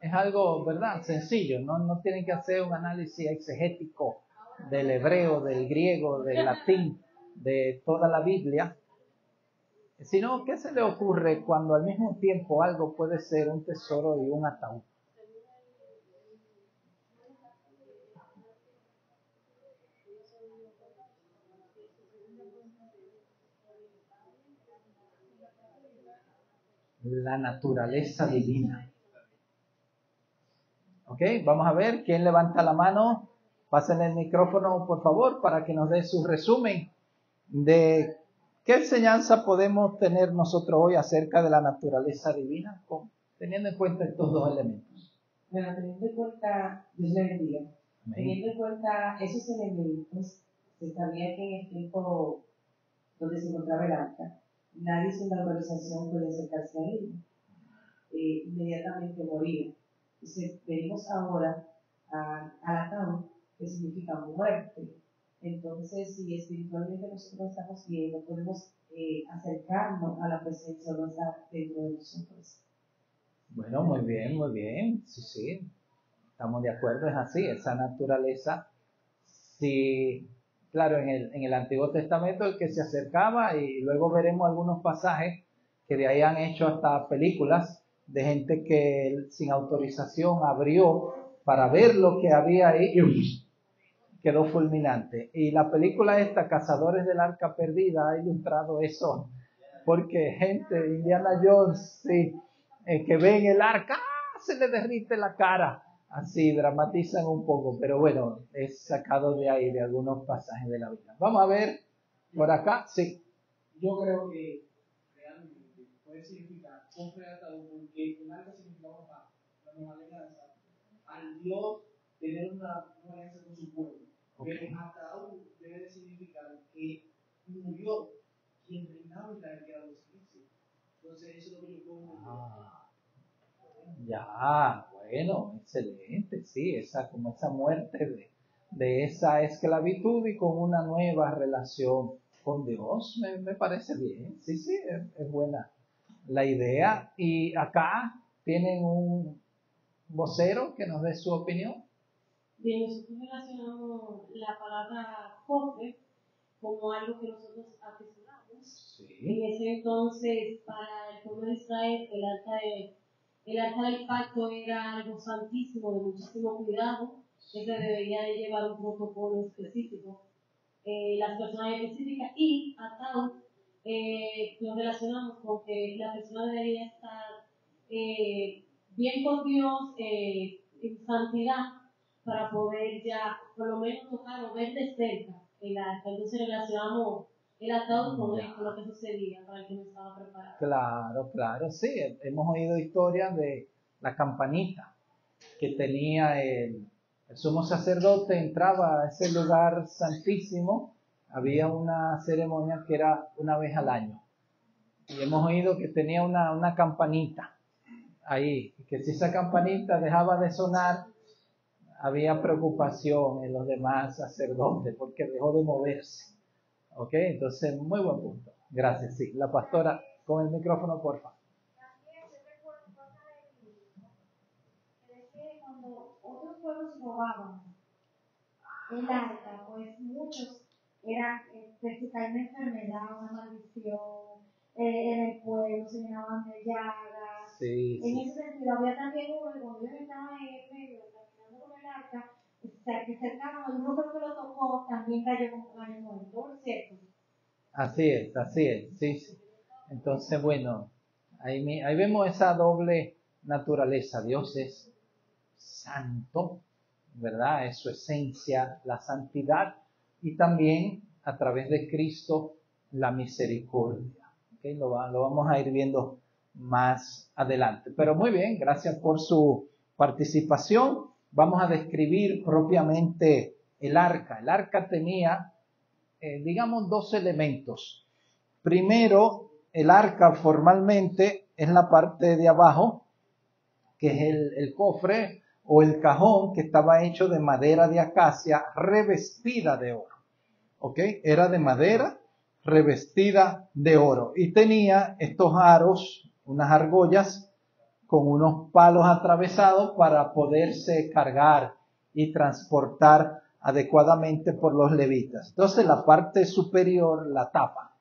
Es algo, ¿verdad? Sencillo, no tienen que hacer un análisis exegético del hebreo, del griego, del latín, de toda la Biblia, sino ¿qué se le ocurre cuando al mismo tiempo algo puede ser un tesoro y un ataúd? La naturaleza divina. Ok, vamos a ver, ¿quién levanta la mano? Pásenle el micrófono, por favor, para que nos dé su resumen de qué enseñanza podemos tener nosotros hoy acerca de la naturaleza divina, teniendo en cuenta estos dos elementos. Bueno, teniendo en cuenta, Dios le bendiga, teniendo en cuenta esos elementos, se sabía que en el tiempo donde se encontraba el arca, nadie sin la autorización podía acercarse a él, inmediatamente moría. Entonces, venimos ahora al ataúd, que significa muerte. Entonces, si espiritualmente nosotros estamos bien, no podemos acercarnos a la presencia, no está dentro de nosotros. Bueno, muy bien, sí, estamos de acuerdo, es así, esa naturaleza, sí, claro, en el Antiguo Testamento el que se acercaba, y luego veremos algunos pasajes que de ahí han hecho hasta películas de gente que sin autorización abrió para ver lo que había ahí y quedó fulminante. Y la película esta, Cazadores del Arca Perdida, ha ilustrado eso, porque gente, Indiana Jones, sí, que ven el arca, se le derrite la cara. Así dramatizan un poco, pero bueno, es sacado de ahí, de algunos pasajes de la Biblia. Vamos a ver por acá, sí. Yo creo que realmente puede significar cofre de ataúd, porque el arca significaba una alianza al Dios tener una alianza con su pueblo. Okay. Pero ataúd debe significar que murió quien reinaba en la era de los egipcios. Entonces, eso es lo que yo puedo Ya, bueno, excelente, sí, como esa muerte de esa esclavitud y con una nueva relación con Dios, me parece bien, sí, es buena la idea. Y acá tienen un vocero que nos dé su opinión. Bien, nosotros relacionamos la palabra cofre como algo que nosotros atesoramos. Sí. En ese entonces, para el pueblo de Israel, el arca del pacto era algo santísimo, de muchísimo cuidado, que se debería de llevar un protocolo específico, las personas específicas, y ataúd lo relacionamos con que la persona debería estar bien con Dios, en santidad, para poder ya por lo menos tocar o ver de cerca el arca. Entonces relacionamos el ataúd con lo que sucedía para el que no estaba preparado. Claro, sí, hemos oído historias de la campanita que tenía el sumo sacerdote, entraba a ese lugar santísimo, había una ceremonia que era una vez al año, y hemos oído que tenía una campanita ahí, que si esa campanita dejaba de sonar, había preocupación en los demás sacerdotes porque dejó de moverse. Ok, entonces muy buen punto. Gracias, sí. La pastora, con el micrófono, por favor. También yo recuerdo cosas de que cuando otros pueblos robaban el arca, pues muchos eran que si caía una enfermedad, una maldición, en el pueblo se llenaban de llagas. Sí. En ese sentido, había también uno que cuando yo estaba en medio, caminando con el arca, que cercano, uno creo que lo tocó, también cayó con el muerto, ¿cierto? Así es, sí. Entonces, bueno, ahí vemos esa doble naturaleza. Dios es santo, ¿verdad? Es su esencia, la santidad, y también a través de Cristo la misericordia. ¿Okay? Lo vamos a ir viendo más adelante. Pero muy bien, gracias por su participación. Vamos a describir propiamente el arca. El arca tenía, digamos, dos elementos. Primero, el arca formalmente es la parte de abajo, que es el cofre o el cajón, que estaba hecho de madera de acacia revestida de oro. ¿Ok? Era de madera revestida de oro. Y tenía estos aros, unas argollas con unos palos atravesados para poderse cargar y transportar adecuadamente por los levitas. Entonces la parte superior, la tapa,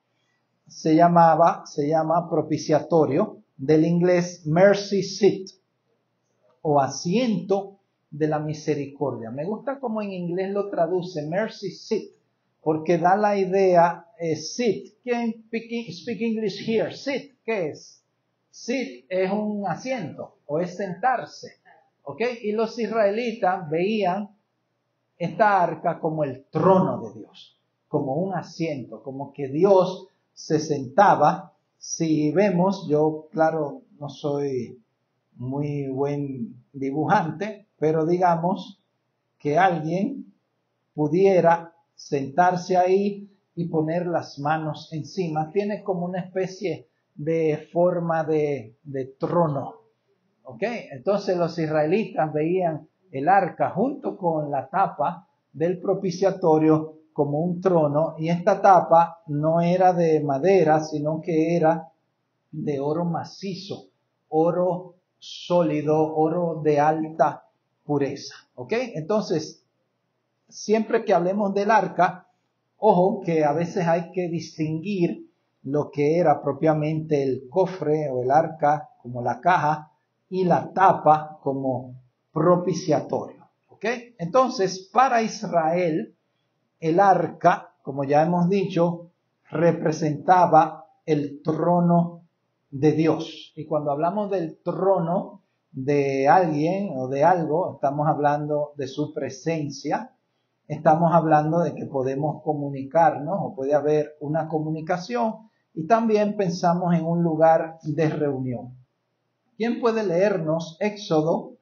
se llama propiciatorio, del inglés mercy seat o asiento de la misericordia. Me gusta cómo en inglés lo traduce mercy seat, porque da la idea, sit. ¿Quién speak English here? Sit, ¿qué es? Sit es un asiento o es sentarse, ¿ok? Y los israelitas veían esta arca como el trono de Dios, como un asiento, como que Dios se sentaba. Si vemos, yo claro, no soy muy buen dibujante, pero digamos que alguien pudiera sentarse ahí y poner las manos encima. Tiene como una especie de forma de trono. ¿Ok? Entonces los israelitas veían el arca junto con la tapa del propiciatorio como un trono, y esta tapa no era de madera, sino que era de oro macizo, oro sólido, oro de alta pureza. ¿Ok? Entonces, siempre que hablemos del arca, ojo que a veces hay que distinguir lo que era propiamente el cofre o el arca como la caja y la tapa como propiciatorio. ¿Ok? Entonces, para Israel, el arca, como ya hemos dicho, representaba el trono de Dios. Y cuando hablamos del trono de alguien o de algo, estamos hablando de su presencia, estamos hablando de que podemos comunicarnos o puede haber una comunicación, y también pensamos en un lugar de reunión. ¿Quién puede leernos Éxodo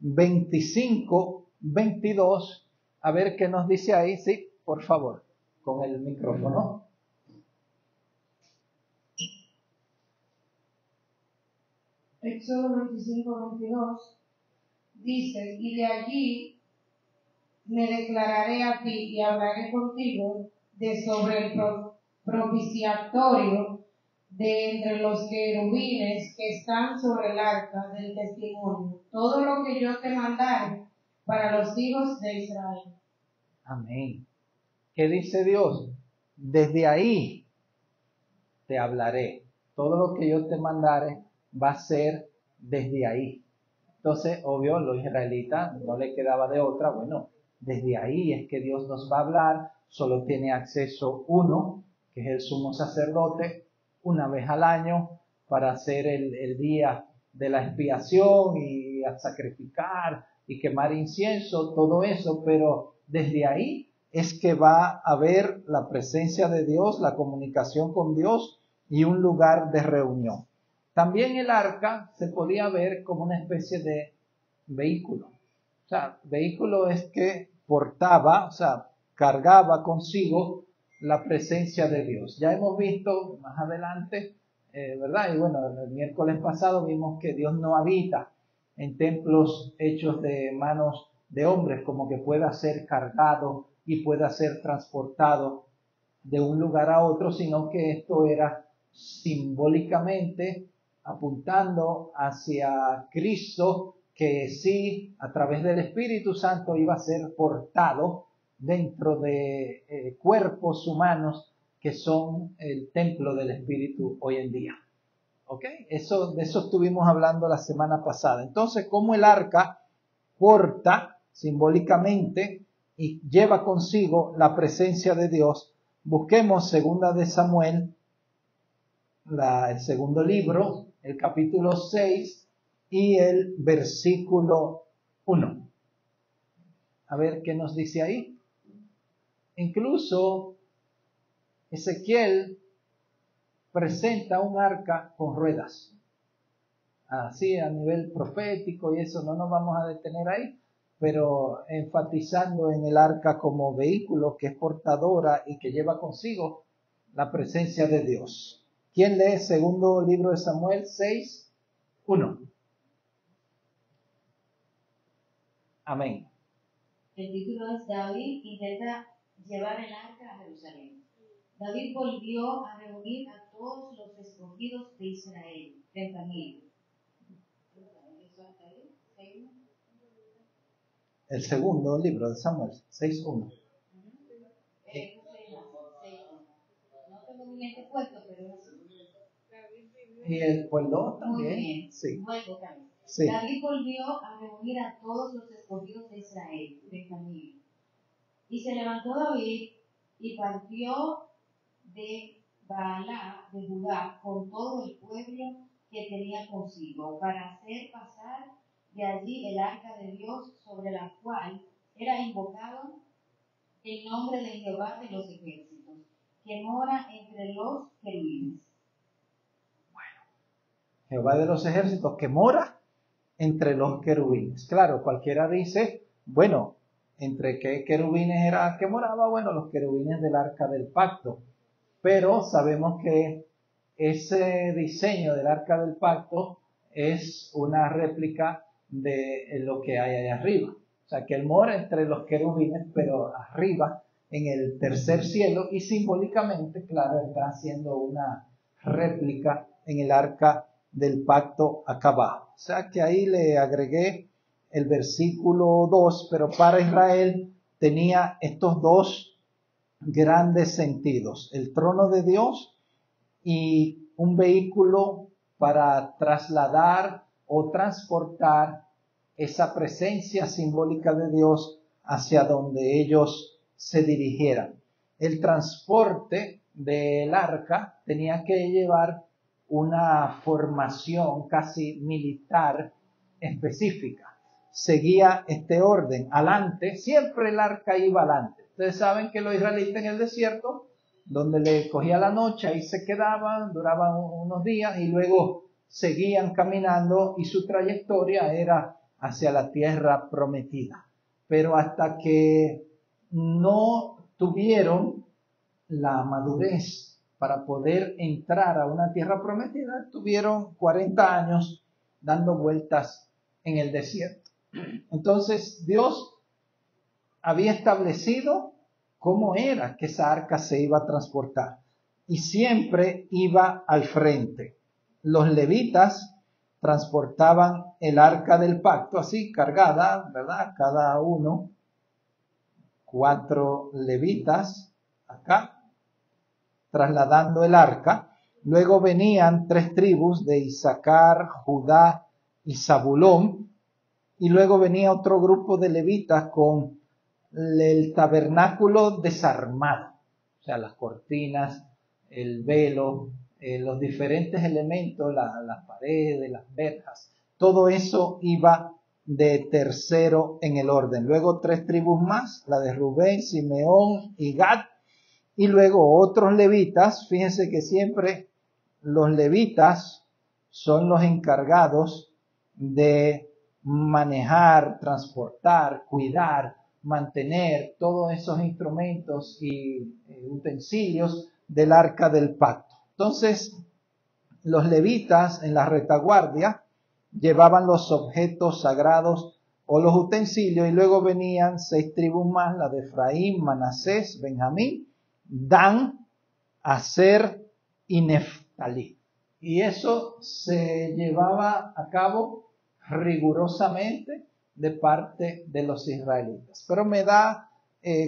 25, 22? A ver qué nos dice ahí, sí, por favor, con el micrófono. Éxodo 25, 22 dice: y de allí me declararé a ti y hablaré contigo de sobre el propiciatorio de entre los querubines que están sobre el arca del testimonio, todo lo que yo te mandare para los hijos de Israel. Amén. ¿Qué dice Dios? Desde ahí te hablaré. Todo lo que yo te mandare va a ser desde ahí. Entonces, obvio, los israelitas no le quedaba de otra. Bueno, desde ahí es que Dios nos va a hablar. Solo tiene acceso uno, que es el sumo sacerdote, una vez al año para hacer el día de la expiación y a sacrificar y quemar incienso, todo eso. Pero desde ahí es que va a haber la presencia de Dios, la comunicación con Dios y un lugar de reunión. También el arca se podía ver como una especie de vehículo. O sea, vehículo es que portaba, o sea, cargaba consigo la presencia de Dios. Ya hemos visto más adelante, ¿verdad? Y bueno, el miércoles pasado vimos que Dios no habita en templos hechos de manos de hombres, como que pueda ser cargado y pueda ser transportado de un lugar a otro, sino que esto era simbólicamente apuntando hacia Cristo, que sí, a través del Espíritu Santo iba a ser portado dentro de cuerpos humanos que son el templo del Espíritu hoy en día. ¿Ok? De eso estuvimos hablando la semana pasada. Entonces, como el arca porta simbólicamente y lleva consigo la presencia de Dios, busquemos 2 de Samuel, el segundo libro, el capítulo 6 y el versículo 1. A ver qué nos dice ahí. Incluso Ezequiel presenta un arca con ruedas. Así a nivel profético y eso no nos vamos a detener ahí, pero enfatizando en el arca como vehículo que es portadora y que lleva consigo la presencia de Dios. ¿Quién lee segundo libro de Samuel 6, 1? Amén. El título es: David intenta llevar el arca a Jerusalén. David volvió a reunir a todos los escogidos de Israel, 30,000. El segundo libro de Samuel, 6:1. No tengo mi mente puesto, pero no sé. Y el 2 también. Muy bien. Sí. Luego también. Sí. David volvió a reunir a todos los escogidos de Israel, Benjamín. Y se levantó David y partió de Baalá de Judá con todo el pueblo que tenía consigo para hacer pasar de allí el arca de Dios, sobre la cual era invocado el nombre de Jehová de los ejércitos, que mora entre los querubines. Jehová de los ejércitos que mora entre los querubines. Claro, cualquiera dice, bueno, ¿entre qué querubines era que moraba? Bueno, los querubines del arca del pacto. Pero sabemos que ese diseño del arca del pacto es una réplica de lo que hay allá arriba. O sea, que él mora entre los querubines, pero arriba, en el tercer cielo, y simbólicamente, claro, está haciendo una réplica en el arca del pacto acá abajo. O sea, que ahí le agregué el versículo 2, pero para Israel tenía estos dos grandes sentidos: el trono de Dios y un vehículo para trasladar o transportar esa presencia simbólica de Dios hacia donde ellos se dirigieran. El transporte del arca tenía que llevar una formación casi militar específica. Seguía este orden: adelante, siempre el arca iba adelante. Ustedes saben que los israelitas en el desierto, donde le cogía la noche, ahí se quedaban, duraban unos días y luego seguían caminando, y su trayectoria era hacia la tierra prometida. Pero hasta que no tuvieron la madurez para poder entrar a una tierra prometida, tuvieron 40 años dando vueltas en el desierto. Entonces Dios había establecido cómo era que esa arca se iba a transportar, y siempre iba al frente. Los levitas transportaban el arca del pacto así cargada, ¿verdad? Cada uno, 4 levitas acá, trasladando el arca. Luego venían 3 tribus de Isaacar, Judá y Zabulón, y luego venía otro grupo de levitas con el tabernáculo desarmado, o sea, las cortinas, el velo, los diferentes elementos, las paredes, las verjas, todo eso iba de tercero en el orden. Luego 3 tribus más, la de Rubén, Simeón y Gad, y luego otros levitas. Fíjense que siempre los levitas son los encargados de manejar, transportar, cuidar, mantener todos esos instrumentos y utensilios del arca del pacto. Entonces, los levitas en la retaguardia llevaban los objetos sagrados o los utensilios, y luego venían 6 tribus más, la de Efraín, Manasés, Benjamín, Dan, Aser y Neftalí. Y eso se llevaba a cabo rigurosamente de parte de los israelitas. Pero me da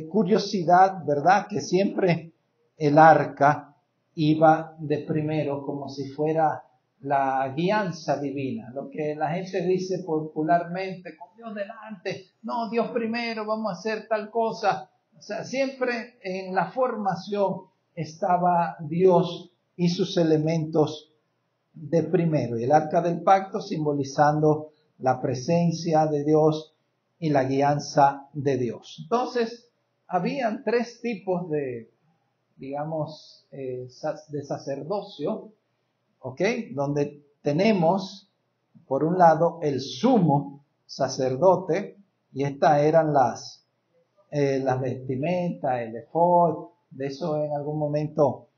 curiosidad, ¿verdad?, que siempre el arca iba de primero, como si fuera la guianza divina, lo que la gente dice popularmente, con Dios delante, no, Dios primero, vamos a hacer tal cosa. O sea, siempre en la formación estaba Dios y sus elementos de primero, y el arca del pacto simbolizando la presencia de Dios y la guianza de Dios. Entonces, habían 3 tipos de, digamos, de sacerdocio, ¿ok? Donde tenemos, por un lado, el sumo sacerdote, y estas eran las vestimentas, el efod. De eso en algún momento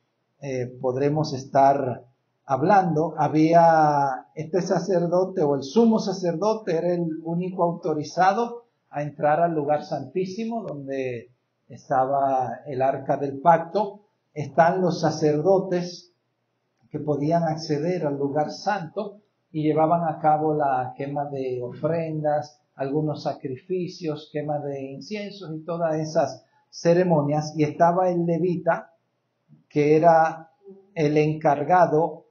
podremos estar hablando. Había este sacerdote, o el sumo sacerdote, era el único autorizado a entrar al lugar santísimo donde estaba el arca del pacto. Están los sacerdotes que podían acceder al lugar santo y llevaban a cabo la quema de ofrendas, algunos sacrificios, quema de inciensos y todas esas ceremonias. Y estaba el levita, que era el encargado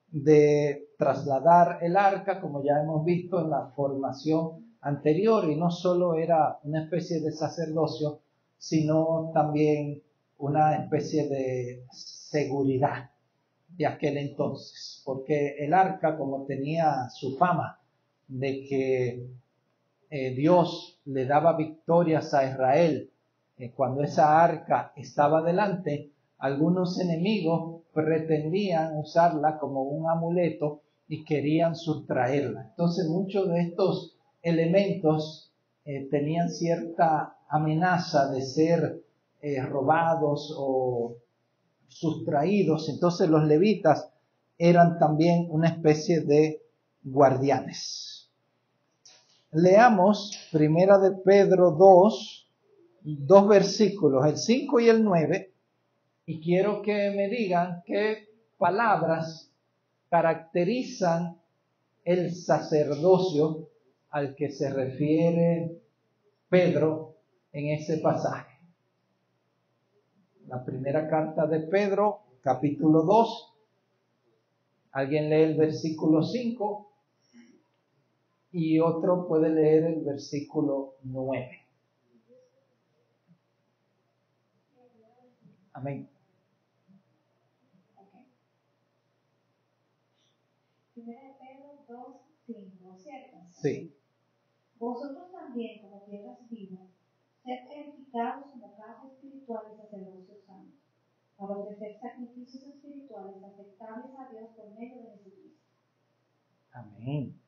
de trasladar el arca, como ya hemos visto en la formación anterior, y no solo era una especie de sacerdocio, sino también una especie de seguridad de aquel entonces, porque el arca, como tenía su fama de que Dios le daba victorias a Israel, cuando esa arca estaba delante, algunos enemigos pretendían usarla como un amuleto y querían sustraerla. Entonces muchos de estos elementos tenían cierta amenaza de ser robados o sustraídos. Entonces los levitas eran también una especie de guardianes. Leamos Primera de Pedro 2 versículos, el 5 y el 9, y quiero que me digan qué palabras caracterizan el sacerdocio al que se refiere Pedro en ese pasaje. La primera carta de Pedro, capítulo 2. Alguien lee el versículo 5 y otro puede leer el versículo 9. Amén. Primera de Pedro 2:5, ¿cierto? Sí. Vosotros también, como piedras vivas, sed edificados como casa espiritual de sacerdocio santo, para ofrecer sacrificios espirituales aceptables a Dios por medio de Jesucristo. Amén.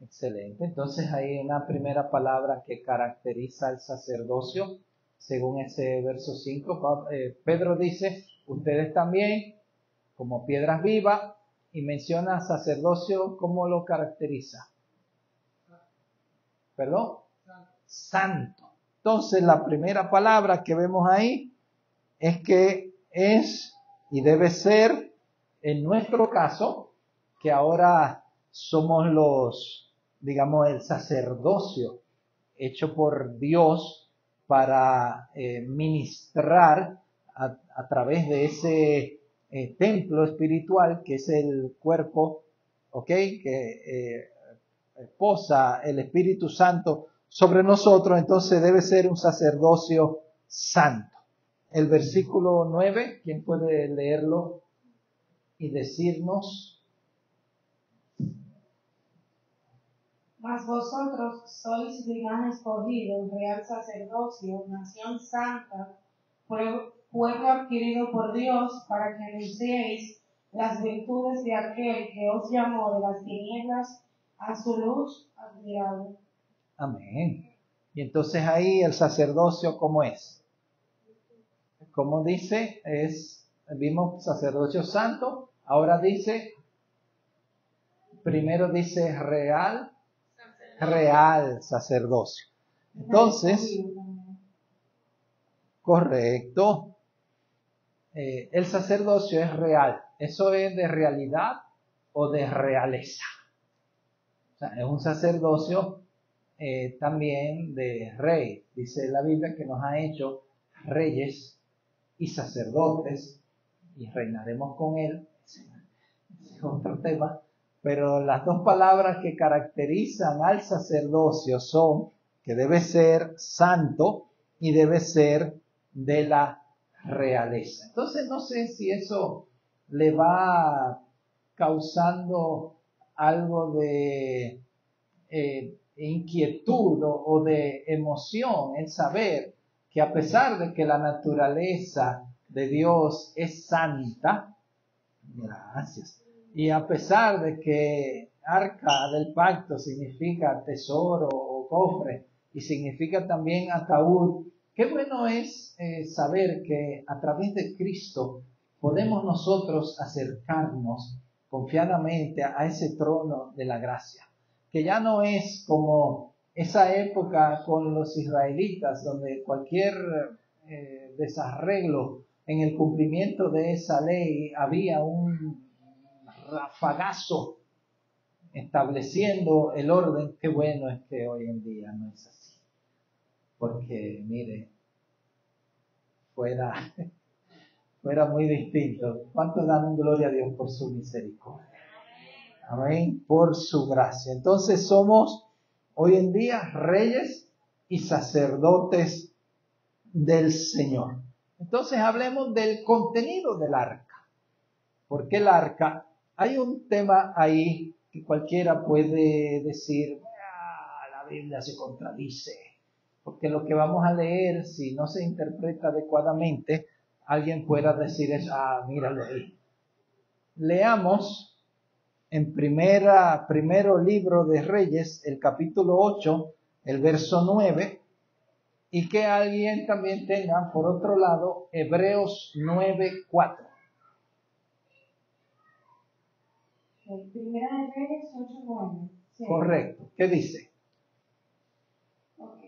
Excelente. Entonces hay una primera palabra que caracteriza el sacerdocio, según ese verso 5. Pedro dice, ustedes también, como piedras vivas, y menciona sacerdocio, ¿cómo lo caracteriza? ¿Perdón? Santo. Entonces la primera palabra que vemos ahí es que es y debe ser, en nuestro caso, que ahora somos el sacerdocio hecho por Dios para ministrar a través de ese templo espiritual que es el cuerpo, que posa el Espíritu Santo sobre nosotros. Entonces debe ser un sacerdocio santo. El versículo 9, ¿quién puede leerlo y decirnos? Mas vosotros sois linaje escogido, real sacerdocio, nación santa, pueblo adquirido por Dios, para que anunciéis las virtudes de aquel que os llamó de las tinieblas a su luz admirable. Amén. Y entonces ahí el sacerdocio, ¿cómo es? Como dice, vimos sacerdocio santo, ahora dice, primero dice real sacerdocio. Entonces, correcto, el sacerdocio es real. ¿Eso es de realidad o de realeza? O sea, es un sacerdocio también de rey. Dice la Biblia que nos ha hecho reyes y sacerdotes y reinaremos con él. Ese es otro tema. Pero las dos palabras que caracterizan al sacerdocio son que debe ser santo y debe ser de la realeza. Entonces no sé si eso le va causando algo de inquietud o de emoción el saber que a pesar de que la naturaleza de Dios es santa, gracias, y a pesar de que arca del pacto significa tesoro o cofre y significa también ataúd, qué bueno es saber que a través de Cristo podemos nosotros acercarnos confiadamente a ese trono de la gracia, que ya no es como esa época con los israelitas donde cualquier desarreglo en el cumplimiento de esa ley había un rafagazo estableciendo el orden. Qué bueno es que hoy en día no es así. Porque, mire, fuera muy distinto. ¿Cuántos dan gloria a Dios por su misericordia? Amén, por su gracia. Entonces somos hoy en día reyes y sacerdotes del Señor. Entonces hablemos del contenido del arca. ¿Por qué el arca? Hay un tema ahí que cualquiera puede decir, la Biblia se contradice. Porque lo que vamos a leer, si no se interpreta adecuadamente, alguien pueda decir eso, míralo ahí. Leamos en primero libro de Reyes, el capítulo 8, el verso 9, y que alguien también tenga, por otro lado, Hebreos 9:4. Primera de Reyes 8:9. ¿Sí? Correcto. ¿Qué dice? Ok.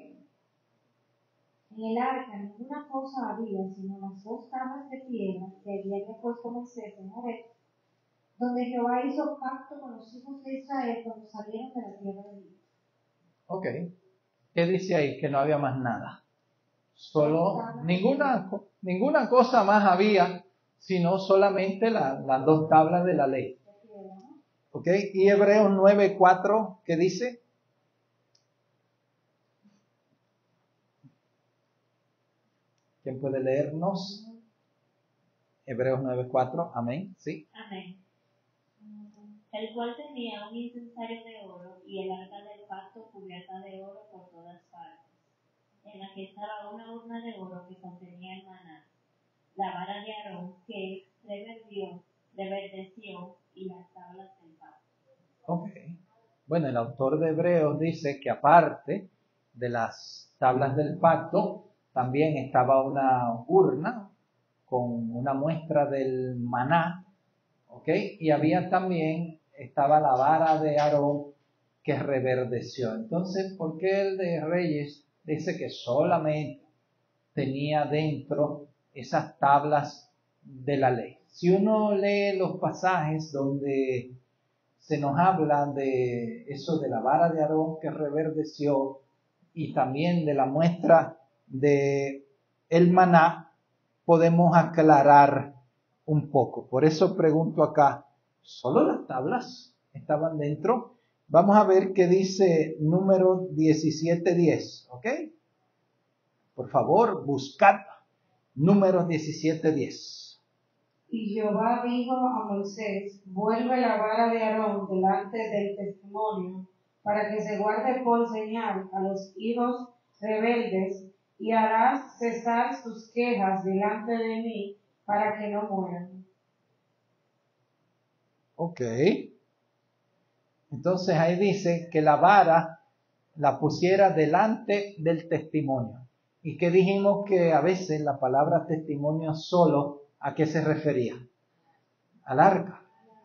En el arca ninguna cosa había, sino las 2 tablas de piedra que había puesto Moisés en Horeb, donde Jehová hizo pacto con los hijos de Israel cuando salieron de la tierra de Egipto. Ok. ¿Qué dice ahí? Que no había más nada. Solo ninguna cosa más había, sino solamente las 2 tablas de la ley. Ok. Y Hebreos 9:4, ¿qué dice? ¿Quién puede leernos? Hebreos 9:4, amén, ¿sí? Amén. El cual tenía un incensario de oro y el arca del pacto cubierta de oro por todas partes, en la que estaba una urna de oro que contenía el maná, la vara de Aarón que reverdeció y las tablas del pacto. Ok. Bueno, el autor de Hebreos dice que aparte de las tablas del pacto, también estaba una urna con una muestra del maná, ¿ok? Y estaba la vara de Aarón que reverdeció. Entonces, ¿por qué el de Reyes dice que solamente tenía dentro esas tablas de la ley? Si uno lee los pasajes donde se nos habla de eso de la vara de Aarón que reverdeció y también de la muestra de el maná, podemos aclarar un poco. Por eso pregunto acá, ¿solo las tablas estaban dentro? Vamos a ver qué dice Números 17:10, ¿ok? Por favor, buscad Números 17:10. Y Jehová dijo a Moisés, vuelve la vara de Aarón delante del testimonio, para que se guarde por señal a los hijos rebeldes, y harás cesar sus quejas delante de mí, para que no mueran. Ok. Entonces ahí dice que la vara la pusiera delante del testimonio. Y que dijimos que a veces la palabra testimonio solo, ¿a qué se refería? Al arca.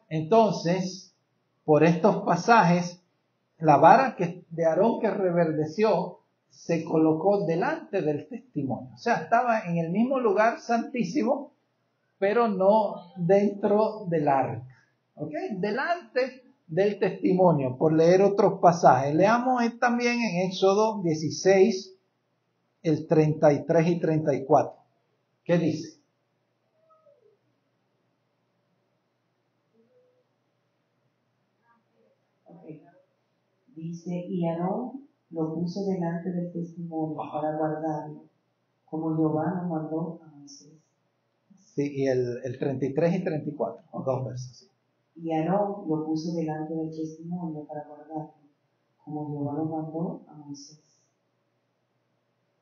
Entonces, por estos pasajes, la vara de Aarón que reverdeció se colocó delante del testimonio. O sea, estaba en el mismo lugar santísimo, pero no dentro del arca. ¿Ok? Delante del testimonio, por leer otros pasajes. Leamos también en Éxodo 16, el 33 y 34. ¿Qué dice? Dice, y Aarón lo puso delante del testimonio para guardarlo, como Jehová lo mandó a Moisés. Sí, y el 33 y 34, o 2 versos. Y Aarón lo puso delante del testimonio para guardarlo, como Jehová lo mandó a Moisés.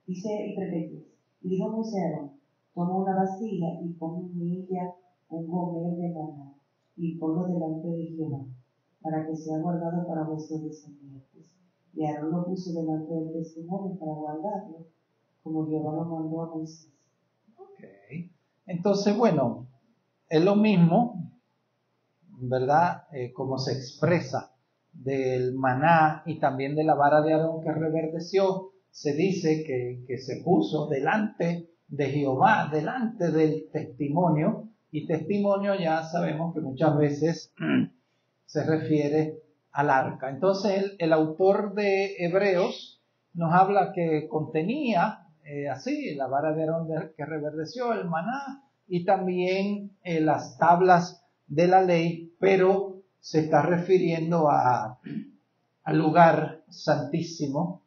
Dice y repite, y dijo Moisés a Aarón, toma una vasija y pon en ella un gomer de maná, y ponlo delante de Jehová, para que sea guardado para vuestros descendientes. Y Aarón lo puso delante del testimonio para guardarlo, como Jehová lo mandó a Moisés. Ok. Entonces, bueno, es lo mismo, ¿verdad? Como se expresa del maná y también de la vara de Aarón que reverdeció, se dice que se puso delante de Jehová, delante del testimonio, y testimonio ya sabemos que muchas veces se refiere al arca. Entonces el autor de Hebreos nos habla que contenía así la vara de Aarón que reverdeció, el maná y también las tablas de la ley, pero se está refiriendo al lugar santísimo,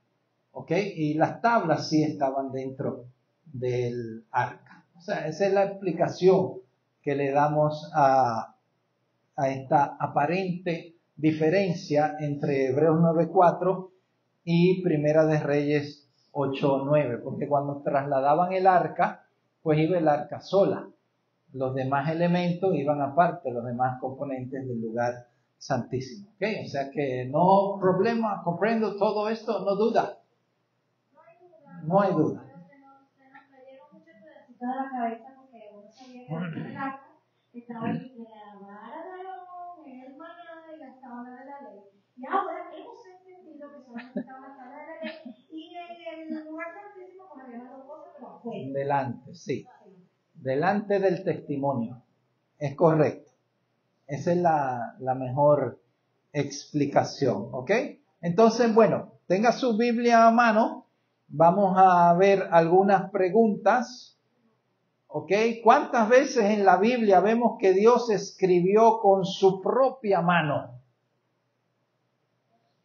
¿ok? Y las tablas sí estaban dentro del arca. O sea, esa es la explicación que le damos a esta aparente diferencia entre Hebreos 9:4 y Primera de Reyes 8:9, porque cuando trasladaban el arca, pues iba el arca sola. Los demás elementos iban aparte, los demás componentes del lugar santísimo. ¿Okay? O sea que no problema, comprendo todo esto, no duda. No hay duda. Se nos cayeron muchos pedacitos de la cabeza porque uno sabía que el arca estaba en la vara de Aarón, en el maná y las tablas de la ley. Y ahora hemos entendido que solamente estaban las tablas de la ley y en el lugar santísimo pues había dos cosas pero afuera. Delante, sí. Delante del testimonio. Es correcto. Esa es la mejor explicación. ¿Ok? Entonces, bueno, tenga su Biblia a mano. Vamos a ver algunas preguntas. ¿Ok? ¿Cuántas veces en la Biblia vemos que Dios escribió con su propia mano?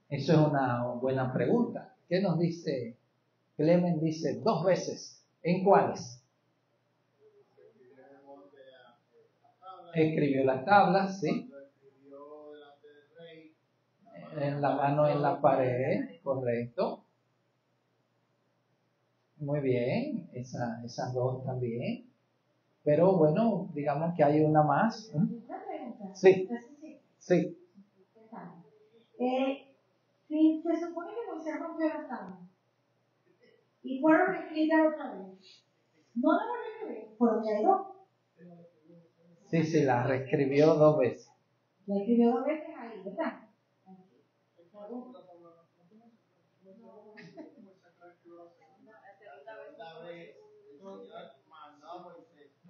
Eso es una buena pregunta. ¿Qué nos dice? Clemen dice 2 veces. ¿En cuáles? Escribió las tablas, ¿sí? En la mano en la pared, correcto. Muy bien, esas 2 también. Pero bueno, digamos que hay una más. Sí, sí. Si se supone que Moisés rompió la tabla y fueron escritas otra vez, no la van a escribir, fueron ya 2. Sí, la reescribió 2 veces. La escribió 2 veces ahí, ¿verdad?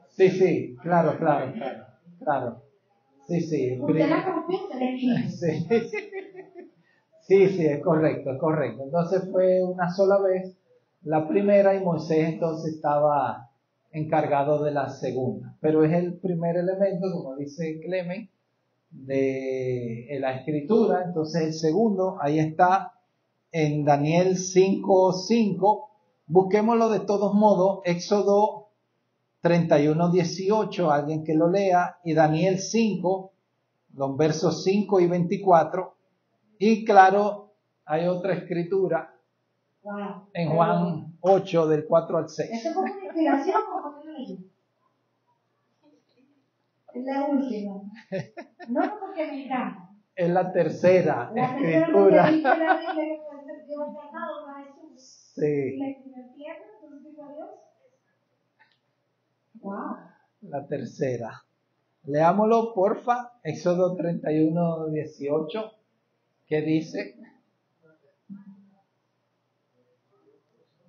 Sí, claro. Sí. Usted la rompió, usted la escribió. Sí, es correcto. Entonces fue una sola vez la primera y Moisés entonces estaba encargado de la segunda. Pero es el primer elemento, como dice Clemen, de la escritura. Entonces el segundo, ahí está en Daniel 5:5. Busquémoslo de todos modos, Éxodo 31:18, alguien que lo lea, y Daniel 5, los versos 5 y 24. Y claro, hay otra escritura en Juan 8, del 4 al 6. ¿Esto fue una inspiración o fue una ley? Es la última. No, porque me encanta. Es la tercera La escritura. tercera dice la Biblia que puede ser Dios encarnado, no Jesús. Sí. Y la escribió en tierra, entonces dijo a Dios. Wow. La tercera. Leámoslo, porfa. Éxodo 31:18. ¿Qué dice?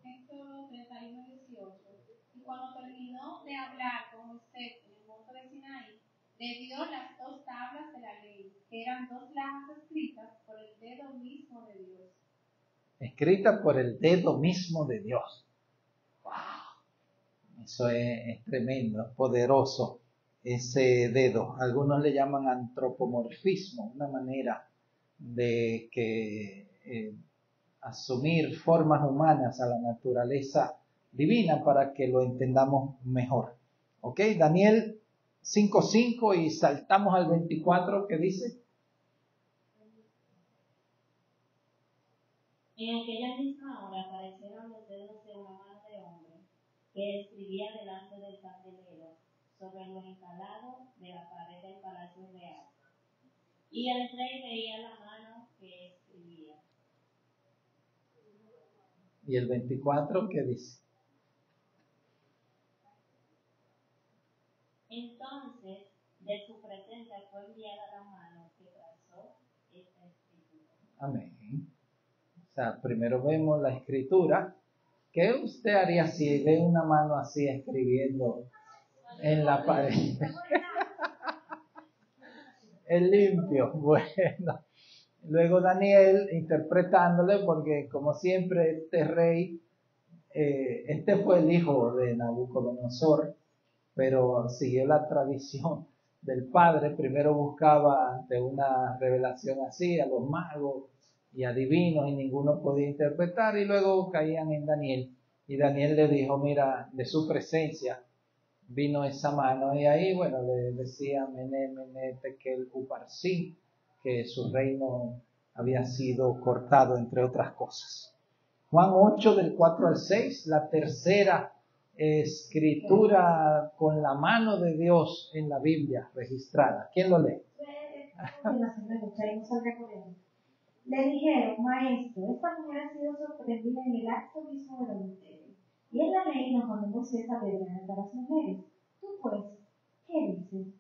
Éxodo 31:18. Y cuando terminó de hablar con Moisés en el monte de Sinaí, le dio las 2 tablas de la ley, que eran 2 lajas escritas por el dedo mismo de Dios. Escrita por el dedo mismo de Dios. ¡Wow! Eso es tremendo, es poderoso ese dedo. Algunos le llaman antropomorfismo, una manera de que asumir formas humanas a la naturaleza divina para que lo entendamos mejor. ¿Ok? Daniel 5:5 y saltamos al 24, ¿qué dice? En aquella misma hora aparecieron los dedos de una mano de hombre que escribía delante del candelero sobre lo encalado de la pared del palacio real. Y el rey veía la mano que escribía. ¿Y el 24 qué dice? Entonces, de su presencia fue enviada la mano que trazó esta escritura. Amén. O sea, primero vemos la escritura. ¿Qué usted haría si ve una mano así escribiendo en la pared? Es limpio. Bueno, luego Daniel interpretándole, porque como siempre este rey, este fue el hijo de Nabucodonosor, pero siguió la tradición del padre. Primero buscaba ante una revelación así a los magos y adivinos y ninguno podía interpretar, y luego caían en Daniel, y Daniel le dijo, mira, de su presencia vino esa mano, y ahí, bueno, le decía Mene, Tekel, Uparsin, que su reino había sido cortado, entre otras cosas. Juan 8, del 4 al 6, la tercera escritura con la mano de Dios en la Biblia registrada. ¿Quién lo lee? Le dijeron, maestro, esta mujer ha sido sorprendida en el acto mismo del adulterio. Y en la ley nos mandó Moisés a apedrear a las mujeres. Tú pues, ¿qué dices?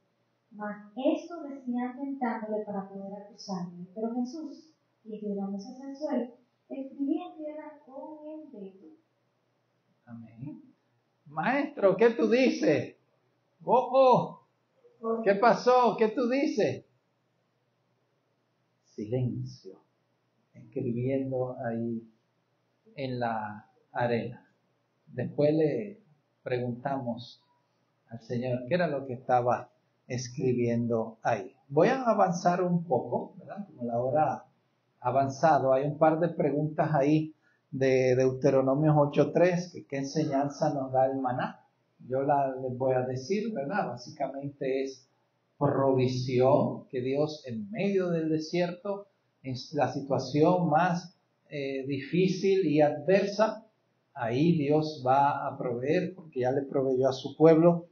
Mas esto decían tentándole para poder acusarle. Pero Jesús, inclinándose hacia el suelo, escribía en tierra con el dedo. Amén. Maestro, ¿qué tú dices? ¿Qué pasó? ¿Qué tú dices? Silencio. Escribiendo ahí en la arena. Después le preguntamos al Señor qué era lo que estaba escribiendo ahí. Voy a avanzar un poco, ¿verdad? Como la hora ha avanzado, hay un par de preguntas ahí de Deuteronomios 8:3, que qué enseñanza nos da el maná. Yo les voy a decir, ¿verdad? Básicamente es provisión que Dios en medio del desierto, en la situación más difícil y adversa, ahí Dios va a proveer, porque ya le proveyó a su pueblo.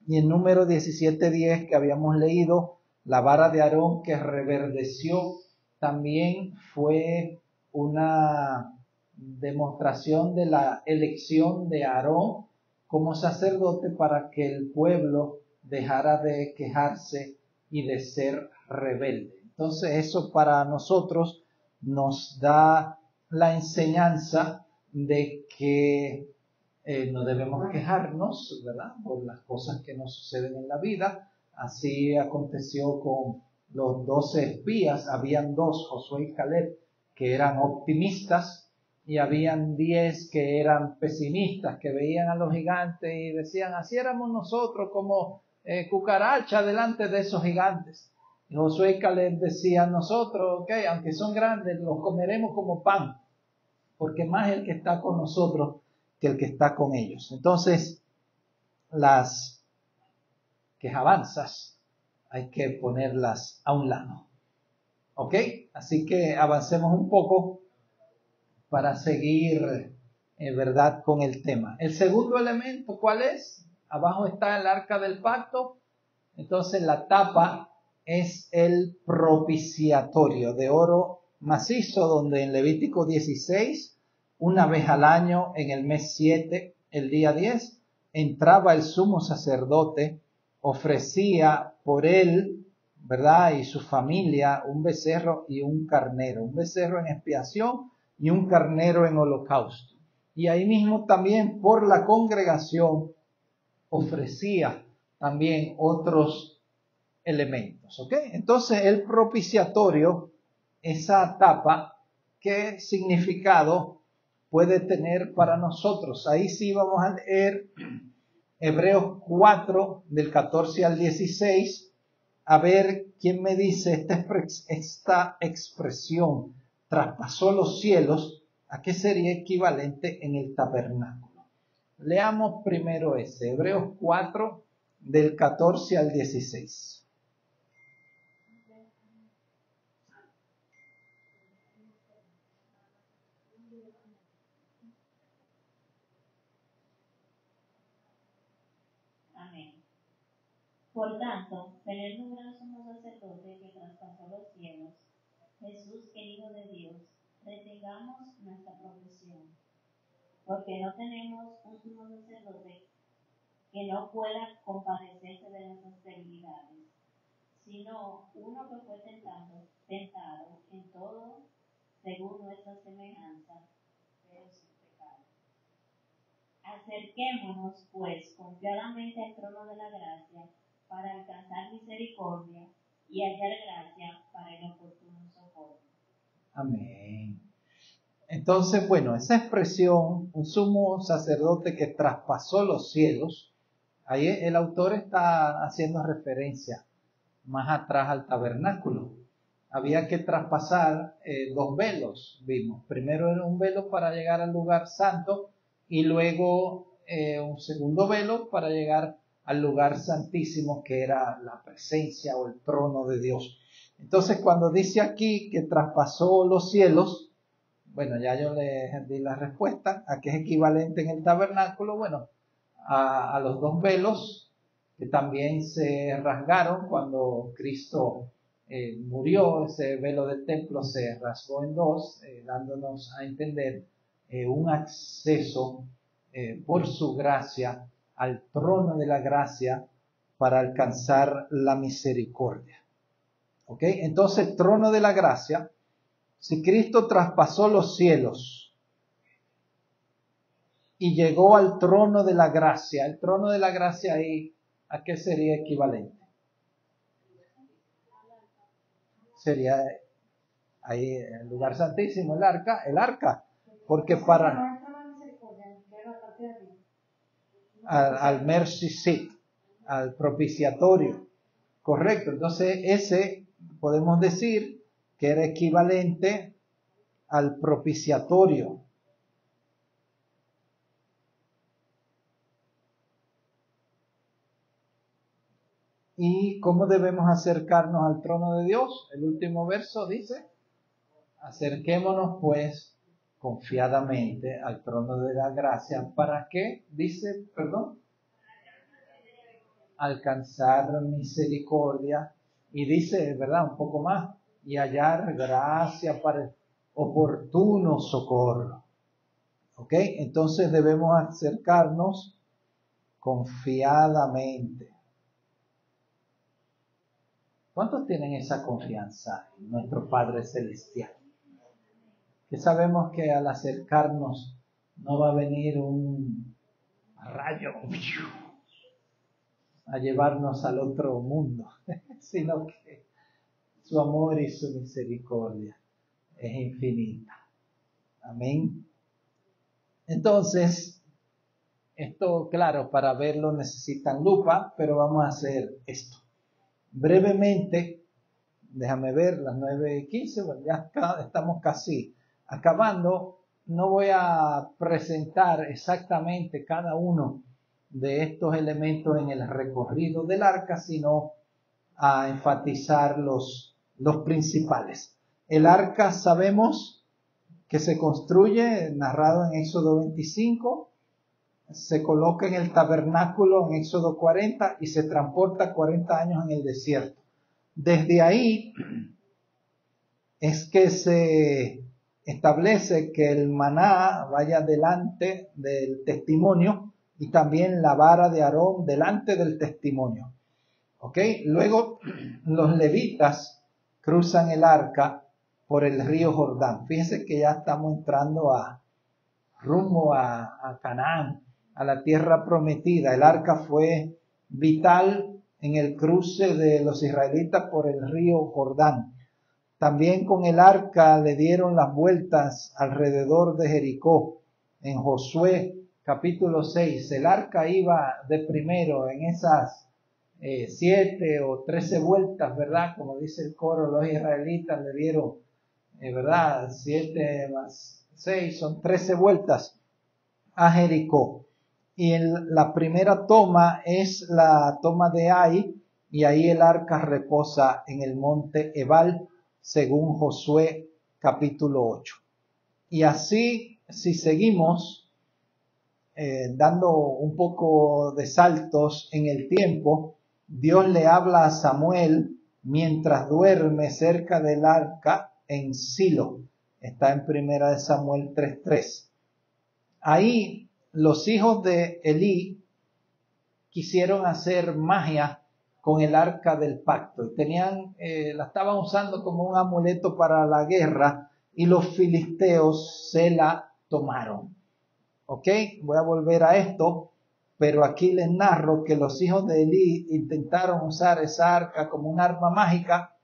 Y en Número 17:10 que habíamos leído, la vara de Aarón que reverdeció, también fue una demostración de la elección de Aarón como sacerdote para que el pueblo dejara de quejarse y de ser rebelde. Entonces eso para nosotros nos da la enseñanza de que no debemos quejarnos, ¿verdad?, por las cosas que nos suceden en la vida. Así aconteció con los 12 espías. Habían 2, Josué y Caleb, que eran optimistas, y habían 10 que eran pesimistas, que veían a los gigantes y decían, así éramos nosotros, como cucaracha delante de esos gigantes. Y Josué y Caleb decían, nosotros, ok, aunque son grandes, los comeremos como pan, porque más el que está con nosotros que el que está con ellos. Entonces, las quejabanzas hay que ponerlas a un lado. ¿Ok? Así que avancemos un poco para seguir, ¿verdad?, con el tema. El segundo elemento, ¿cuál es? Abajo está el arca del pacto. Entonces, la tapa es el propiciatorio de oro macizo, donde en Levítico 16, una vez al año, en el mes 7, el día 10, entraba el sumo sacerdote, ofrecía por él, ¿verdad?, y su familia, un becerro y un carnero, un becerro en expiación y un carnero en holocausto. Y ahí mismo también por la congregación ofrecía también otros elementos, ¿ok? Entonces el propiciatorio, esa tapa, ¿qué significado puede tener para nosotros? Ahí sí vamos a leer Hebreos 4, del 14 al 16, a ver quién me dice esta expresión, traspasó los cielos, ¿a qué sería equivalente en el tabernáculo? Leamos primero ese, Hebreos 4, del 14 al 16. Amén. Por tanto, teniendo un gran sumo sacerdote que traspasó los cielos, Jesús, el Hijo de Dios, retengamos nuestra profesión, porque no tenemos un sumo sacerdote que no pueda compadecerse de nuestras debilidades, sino uno que fue tentado en todo según nuestra semejanza, pero sin pecado. Acerquémonos, pues, confiadamente al trono de la gracia, para alcanzar misericordia y hallar gracia para el oportuno socorro. Amén. Entonces, bueno, esa expresión, un sumo sacerdote que traspasó los cielos, ahí el autor está haciendo referencia más atrás al tabernáculo. Había que traspasar 2 velos, vimos. Primero era un velo para llegar al lugar santo y luego un segundo velo para llegar al lugar santísimo, que era la presencia o el trono de Dios. Entonces, cuando dice aquí que traspasó los cielos, bueno, ya yo les di la respuesta a qué es equivalente en el tabernáculo. Bueno, a los 2 velos que también se rasgaron cuando Cristo murió. Ese velo del templo se rasgó en 2, dándonos a entender un acceso por su gracia al trono de la gracia para alcanzar la misericordia. ¿Ok? Entonces, trono de la gracia, si Cristo traspasó los cielos y llegó al trono de la gracia, el trono de la gracia ahí, ¿a qué sería equivalente? Sería ahí el lugar santísimo, el arca, porque para al mercy seat, al propiciatorio, correcto. Entonces ese podemos decir que era equivalente al propiciatorio. ¿Y cómo debemos acercarnos al trono de Dios? El último verso dice: acerquémonos pues confiadamente al trono de la gracia. ¿Para qué? Dice, alcanzar misericordia. Y dice, ¿verdad? Un poco más. Y hallar gracia para el oportuno socorro. ¿Ok? Entonces debemos acercarnos confiadamente. ¿Cuántos tienen esa confianza en nuestro Padre Celestial? Que sabemos que al acercarnos no va a venir un rayo a llevarnos al otro mundo, sino que su amor y su misericordia es infinita. Amén. Entonces, esto, claro, para verlo necesitan lupa, pero vamos a hacer esto. Brevemente, déjame ver, las 9:15, bueno, ya estamos casi acabando. No voy a presentar exactamente cada uno de estos elementos en el recorrido del arca, sino a enfatizar los principales. El arca sabemos que se construye, narrado en Éxodo 25, se coloca en el tabernáculo en Éxodo 40 y se transporta 40 años en el desierto. Desde ahí es que se establece que el maná vaya delante del testimonio y también la vara de Aarón delante del testimonio. ¿Ok? Luego los levitas cruzan el arca por el río Jordán. Fíjense que ya estamos entrando rumbo a Canaán, a la tierra prometida. El arca fue vital en el cruce de los israelitas por el río Jordán. También con el arca le dieron las vueltas alrededor de Jericó. En Josué capítulo 6, el arca iba de primero en esas 7 o 13 vueltas, ¿verdad? Como dice el coro, los israelitas le dieron, ¿verdad? 7 más 6 son 13 vueltas a Jericó. Y la primera toma es la toma de Ai, y ahí el arca reposa en el monte Ebal, según Josué capítulo 8. Y así, si seguimos dando un poco de saltos en el tiempo, Dios le habla a Samuel mientras duerme cerca del arca en Silo. Está en 1 Samuel 3:3. Ahí los hijos de Elí quisieron hacer magia con el arca del pacto. La estaban usando como un amuleto para la guerra y los filisteos se la tomaron. ¿Ok? Voy a volver a esto, pero aquí les narro que los hijos de Elí intentaron usar esa arca como un arma mágica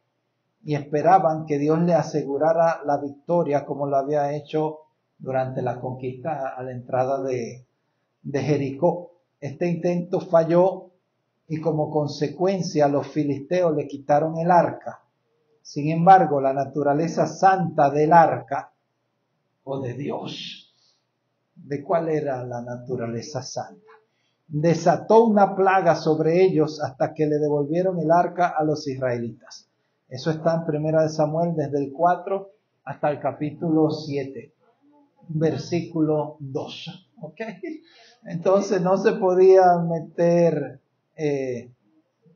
y esperaban que Dios le asegurara la victoria como lo había hecho durante la conquista a la entrada de Jericó. Este intento falló y como consecuencia los filisteos le quitaron el arca. Sin embargo, la naturaleza santa del arca, o de Dios, ¿de cuál era la naturaleza santa? Desató una plaga sobre ellos hasta que le devolvieron el arca a los israelitas. Eso está en 1 Samuel desde el 4 hasta el capítulo 7, versículo 2. ¿Ok? Entonces no se podía meter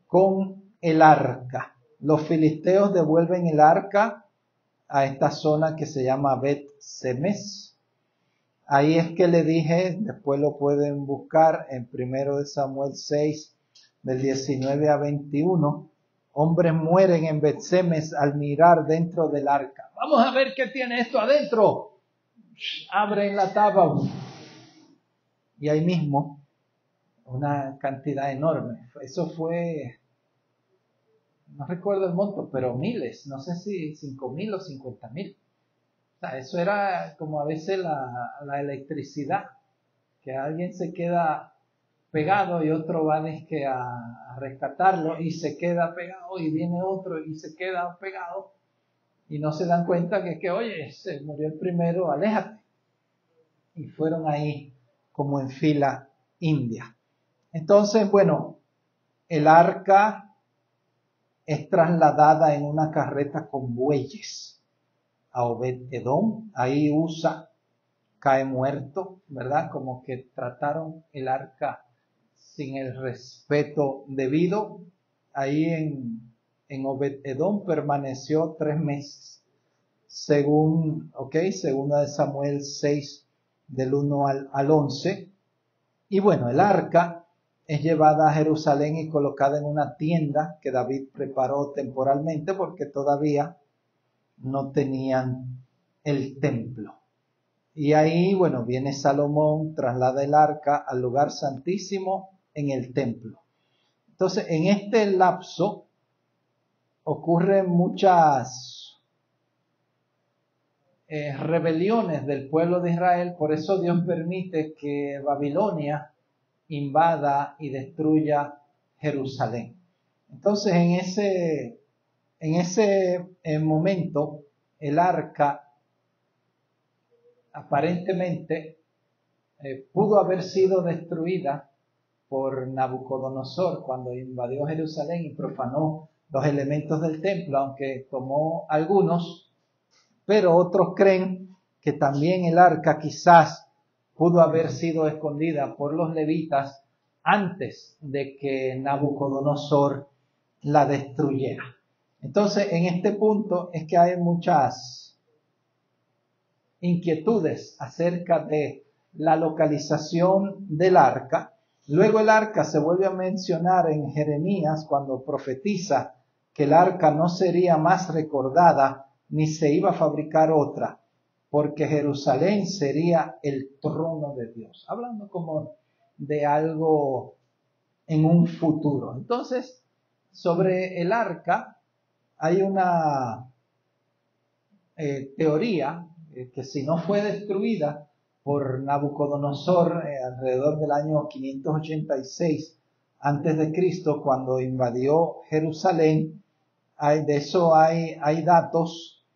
con el arca. Los filisteos devuelven el arca a esta zona que se llama Bet-Semes. Ahí es que le dije, después lo pueden buscar en 1 Samuel 6, del 19 a 21, hombres mueren en Bet-Semes al mirar dentro del arca. Vamos a ver qué tiene esto adentro. Abren la tapa y ahí mismo una cantidad enorme. Eso fue, no recuerdo el monto, pero miles, no sé si 5,000 o 50,000. O sea, eso era como a veces la electricidad, que alguien se queda pegado y otro va a rescatarlo y se queda pegado y viene otro y se queda pegado y no se dan cuenta que oye, se murió el primero, aléjate. Y fueron ahí como en fila india. Entonces, bueno, el arca es trasladada en una carreta con bueyes a Obed-Edom. Ahí Usa cae muerto, ¿verdad? Como que trataron el arca sin el respeto debido. Ahí en Obed-Edom permaneció 3 meses. Segunda de Samuel 6, del 1 al 11. Y bueno, el arca es llevada a Jerusalén y colocada en una tienda que David preparó temporalmente porque todavía no tenían el templo. Y ahí, bueno, viene Salomón, traslada el arca al lugar santísimo en el templo. Entonces, en este lapso ocurren muchas rebeliones del pueblo de Israel. Por eso Dios permite que Babilonia invada y destruya Jerusalén. Entonces, en ese momento, el arca aparentemente pudo haber sido destruida por Nabucodonosor cuando invadió Jerusalén y profanó los elementos del templo, aunque tomó algunos, pero otros creen que también el arca quizás pudo haber sido escondida por los levitas antes de que Nabucodonosor la destruyera. Entonces, en este punto es que hay muchas inquietudes acerca de la localización del arca. Luego el arca se vuelve a mencionar en Jeremías cuando profetiza que el arca no sería más recordada ni se iba a fabricar otra, porque Jerusalén sería el trono de Dios. Hablando como de algo en un futuro. Entonces, sobre el arca hay una teoría que si no fue destruida por Nabucodonosor alrededor del año 586 antes de Cristo, cuando invadió Jerusalén, de eso hay datos,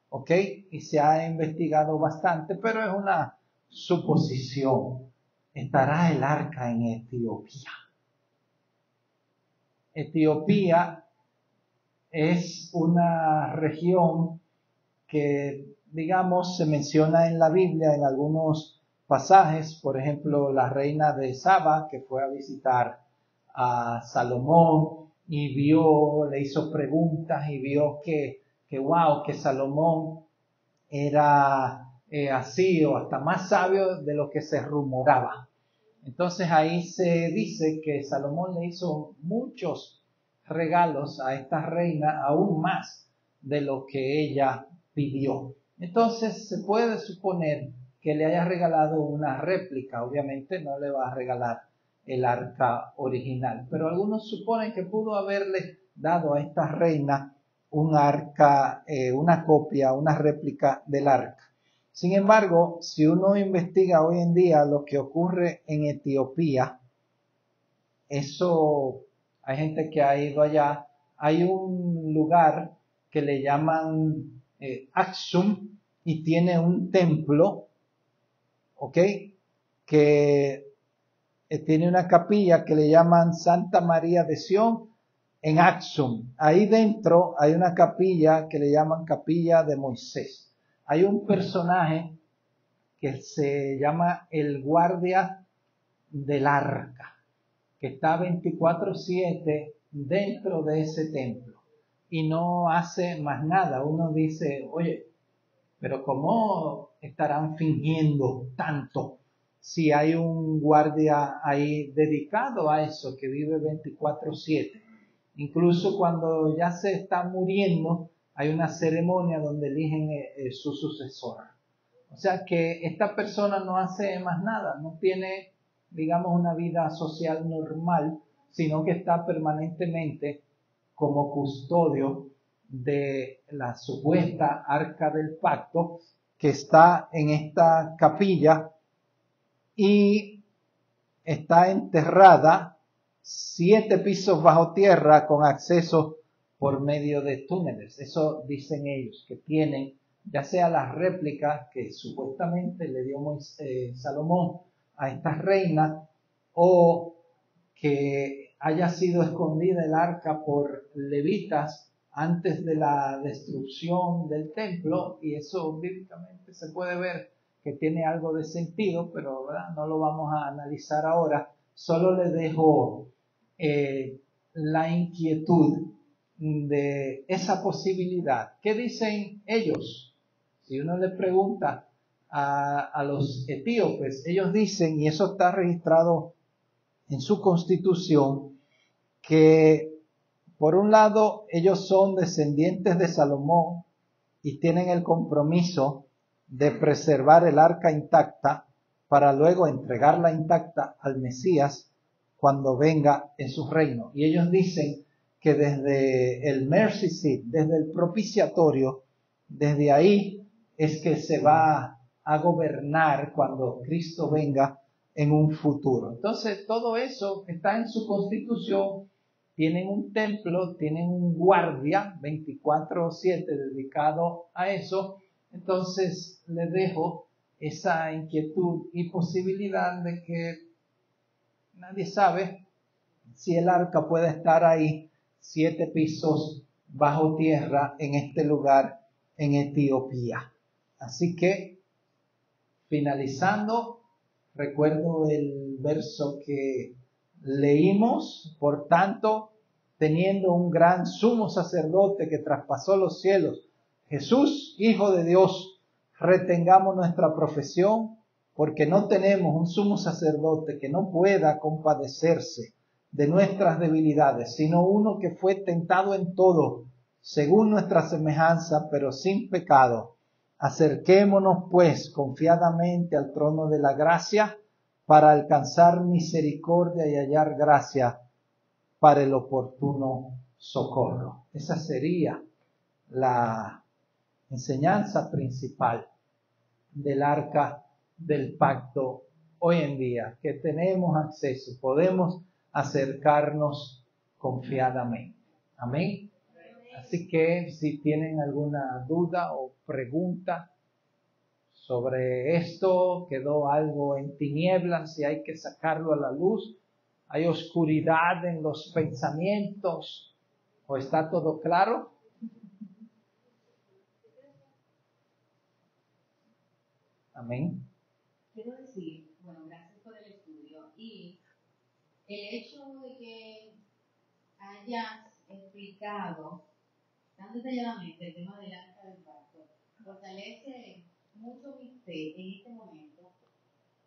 ¿ok? Y se ha investigado bastante, pero es una suposición. ¿Estará el arca en Etiopía? Etiopía es una región que, digamos, se menciona en la Biblia en algunos pasajes. Por ejemplo, la reina de Saba, que fue a visitar a Salomón y le hizo preguntas y vio que Salomón era así o hasta más sabio de lo que se rumoraba. Entonces ahí se dice que Salomón le hizo muchos regalos a esta reina, aún más de lo que ella pidió. Entonces se puede suponer que le haya regalado una réplica. Obviamente no le va a regalar el arca original, pero algunos suponen que pudo haberle dado a esta reina un arca, una copia, una réplica del arca. Sin embargo, si uno investiga hoy en día lo que ocurre en Etiopía, eso, hay gente que ha ido allá, hay un lugar que le llaman Aksum y tiene un templo, ¿ok? Que tiene una capilla que le llaman Santa María de Sion en Aksum. Ahí dentro hay una capilla que le llaman Capilla de Moisés. Hay un personaje que se llama el guardia del arca, que está 24/7 dentro de ese templo y no hace más nada. Uno dice, oye, pero ¿cómo estarán fingiendo tanto si hay un guardia ahí dedicado a eso, que vive 24/7? Incluso cuando ya se está muriendo, hay una ceremonia donde eligen su sucesor. O sea que esta persona no hace más nada, no tiene, digamos, una vida social normal, sino que está permanentemente como custodio de la supuesta arca del pacto que está en esta capilla y está enterrada 7 pisos bajo tierra con acceso por medio de túneles. Eso dicen ellos, que tienen ya sea las réplicas que supuestamente le dio Salomón a esta reina, o que haya sido escondida el arca por levitas antes de la destrucción del templo, y eso bíblicamente se puede ver que tiene algo de sentido, pero ¿verdad? No lo vamos a analizar ahora. Solo le dejo la inquietud de esa posibilidad. ¿Qué dicen ellos? Si uno le pregunta a los etíopes, ellos dicen, y eso está registrado en su constitución, que por un lado ellos son descendientes de Salomón y tienen el compromiso de preservar el arca intacta para luego entregarla intacta al Mesías cuando venga en su reino. Y ellos dicen que desde el mercy seat, desde el propiciatorio, desde ahí es que se va a gobernar cuando Cristo venga en un futuro. Entonces, todo eso está en su constitución. Tienen un templo, tienen un guardia 24/7 dedicado a eso. Entonces, les dejo esa inquietud y posibilidad de que nadie sabe si el arca puede estar ahí 7 pisos bajo tierra en este lugar en Etiopía. Así que, finalizando, recuerdo el verso que leímos: por tanto, teniendo un gran sumo sacerdote que traspasó los cielos, Jesús, Hijo de Dios, retengamos nuestra profesión, porque no tenemos un sumo sacerdote que no pueda compadecerse de nuestras debilidades, sino uno que fue tentado en todo, según nuestra semejanza, pero sin pecado. Acerquémonos, pues, confiadamente al trono de la gracia, para alcanzar misericordia y hallar gracia para el oportuno socorro. Esa sería la enseñanza principal del arca del pacto hoy en día, que tenemos acceso, podemos acercarnos confiadamente. Amén. Así que si tienen alguna duda o pregunta sobre esto, quedó algo en tinieblas, si hay que sacarlo a la luz, hay oscuridad en los pensamientos, o está todo claro. Amén. Quiero decir, bueno, gracias por el estudio, y el hecho de que hayas explicado tan detalladamente el tema del arca del pacto fortalece mucho mi fe en este momento,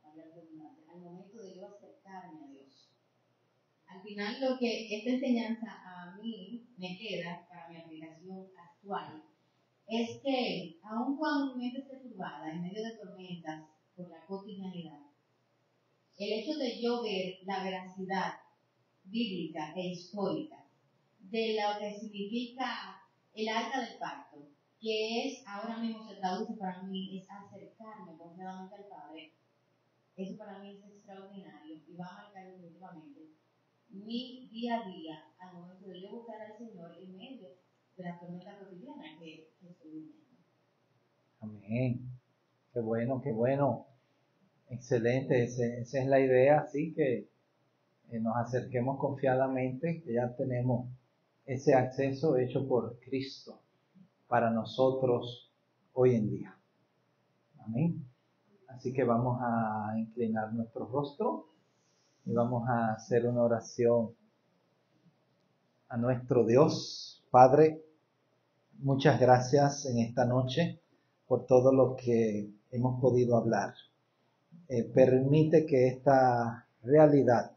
al momento de yo acercarme a Dios. Al final, lo que esta enseñanza a mí me queda para mi aplicación actual es que, aun cuando mi mente esté turbada en medio de tormentas por la cotidianidad, el hecho de yo ver la veracidad bíblica e histórica de lo que significa el arca del pacto, que es, ahora mismo se traduce para mí, es acercarme confiadamente al Padre. Eso para mí es extraordinario y va a marcar definitivamente mi día a día al momento de yo buscar al Señor en medio de la tormenta cotidiana que estoy viviendo. Amén. Qué bueno, qué bueno. Excelente, esa es la idea, así que nos acerquemos confiadamente, que ya tenemos ese acceso hecho por Cristo para nosotros hoy en día. Amén. Así que vamos a inclinar nuestro rostro y vamos a hacer una oración a nuestro Dios. Padre, muchas gracias en esta noche por todo lo que hemos podido hablar. Permite que esta realidad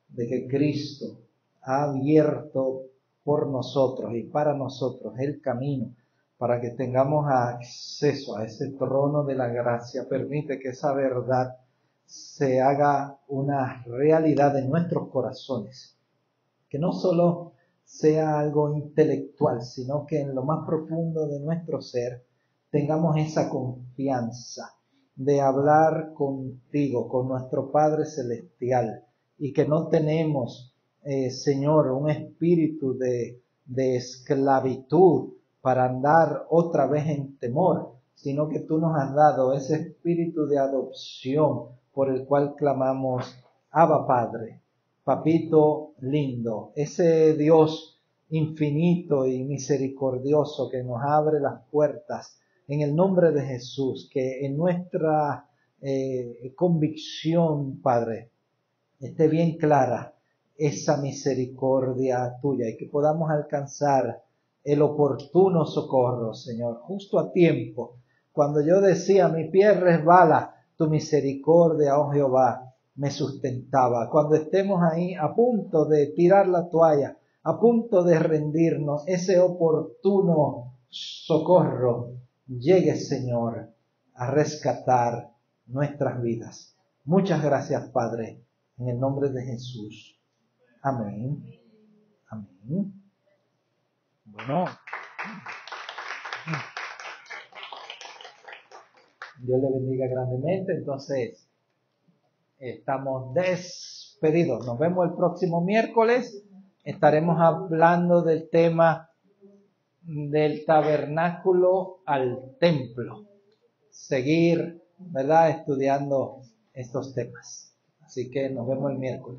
de que Cristo ha abierto por nosotros y para nosotros el camino para que tengamos acceso a ese trono de la gracia, permite que esa verdad se haga una realidad en nuestros corazones, que no solo sea algo intelectual, sino que en lo más profundo de nuestro ser tengamos esa confianza de hablar contigo, con nuestro Padre Celestial, y que no tenemos, Señor, un espíritu de esclavitud para andar otra vez en temor, sino que tú nos has dado ese espíritu de adopción por el cual clamamos, Abba Padre, Papito lindo, ese Dios infinito y misericordioso que nos abre las puertas en el nombre de Jesús, que en nuestra convicción, Padre, esté bien clara esa misericordia tuya y que podamos alcanzar el oportuno socorro, Señor, justo a tiempo. Cuando yo decía, mi pie resbala, tu misericordia, oh Jehová, me sustentaba. Cuando estemos ahí a punto de tirar la toalla, a punto de rendirnos, ese oportuno socorro llegue, Señor, a rescatar nuestras vidas. Muchas gracias, Padre, en el nombre de Jesús. Amén. Amén. Bueno, Dios le bendiga grandemente. Entonces, estamos despedidos. Nos vemos el próximo miércoles. Estaremos hablando del tema del tabernáculo al templo. Seguir, ¿verdad?, estudiando estos temas. Así que nos vemos el miércoles.